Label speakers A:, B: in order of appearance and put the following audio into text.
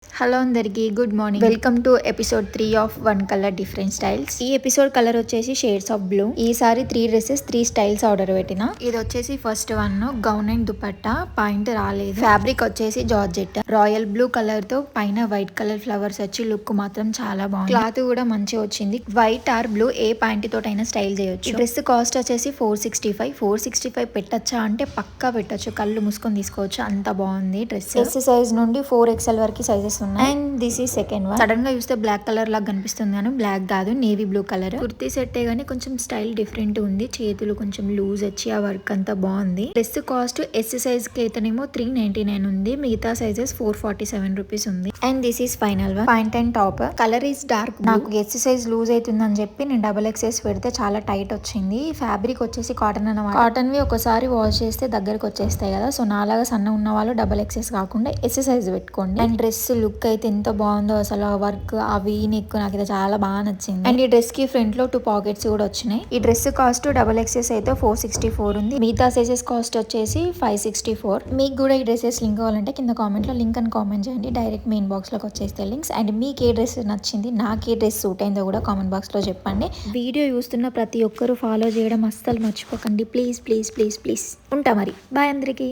A: Hello అందరికి good morning. Welcome to episode 3 of one colour different styles. ఈ episode colour వచ్చేసి shades of blue. ఈసారి 3 dresses 3 styles order పెట్టిన. ఇది వచ్చేసి first one gown and dupatta, point రాలేదు. ఫ్యాబ్రిక్ వచ్చేసి జార్జెట్ రాయల్ బ్లూ కలర్ తో పైన వైట్ కలర్ ఫ్లవర్స్ వచ్చి లుక్ మాత్రం చాలా బాగుంది. క్లాత్ కూడా మంచిగా వచ్చింది. వైట్ ఆర్ బ్లూ ఏ పాయింట్ తోటైనా స్టైల్ చేయొచ్చు. డ్రెస్ కాస్ట్ వచ్చేసి 465 పెట్టచ్చా అంటే పక్కా పెట్టచ్చు. కళ్ళు మూసుకొని తీసుకోవచ్చు, అంత బాగుంది డ్రెస్. ఎస్ సైజ్ నుండి 4XL వరకు సైజెస్ ఉన్నాయి. అండ్ దిస్ ఈ సెకండ్ వన్. సడన్ గా చూస్తే బ్లాక్ కలర్ లాగా కనిపిస్తుంది కానీ బ్లాక్ కాదు, navy blue colour. Kurti set గానీ కొంచెం స్టైల్ డిఫరెంట్ ఉంది. చేతులు కొంచెం లూజ్ వచ్చి ఆ వర్క్ అంతా బాగుంది. డ్రెస్ కాస్ట్ ఎస్ సైజ్ కి అయితేనేమో 399 ఉంది, మిగతా సైజెస్ 447 రూపీస్ ఉంది. And this is final one. Point and top colour is dark. నాకు ఎస్ సైజ్ లూజ్ అవుతుందని చెప్పి నేను XXS పెడితే చాలా టైట్ వచ్చింది. ఫ్యాబ్రిక్ వచ్చేసి కాటన్ అన్నమాట. కాటన్ వి ఒకసారి వాష్ చేస్తే దగ్గరకు వచ్చేస్తాయి కదా, సో నాలాగా సన్న ఉన్న వాళ్ళు XXS కాకుండా ఎస్ సైజ్ పెట్టుకోండి. అండ్ డ్రెస్ లుక్ అయితే ఎంత బాగుందో అసలు. ఆ వర్క్ ఆ వీ నెక్ నాకైతే చాలా బాగా నచ్చింది. అండ్ ఈ డ్రెస్ కి ఫ్రంట్ లో 2 పాకెట్స్ కూడా వచ్చినాయి. ఈ డ్రెస్ కాస్ట్ XXS అయితే 464 ఉంది, మిగతా సైజెస్ కాస్ట్ వచ్చేసి 564. మీకు కూడా ఈ డ్రెస్సెస్ లింక్ కావాలంటే కింద కామెంట్ లో లింక్ అని కామెంట్ చేయండి, డైరెక్ట్ మెయిన్ బాక్స్ లోకి వచ్చేస్తే లింక్స్. అండ్ మీకు ఏ డ్రెస్ నచ్చింది, నాకు ఏ డ్రెస్ సూట్ అయిందో కూడా కామెంట్ బాక్స్ లో చెప్పండి. వీడియో చూస్తున్న ప్రతి ఒక్కరు ఫాలో చేయడం అస్సలు మర్చిపోకండి ప్లీజ్ ప్లీజ్ ప్లీజ్ ప్లీజ్. ఉంటా మరి, బాయ్ అందరికీ.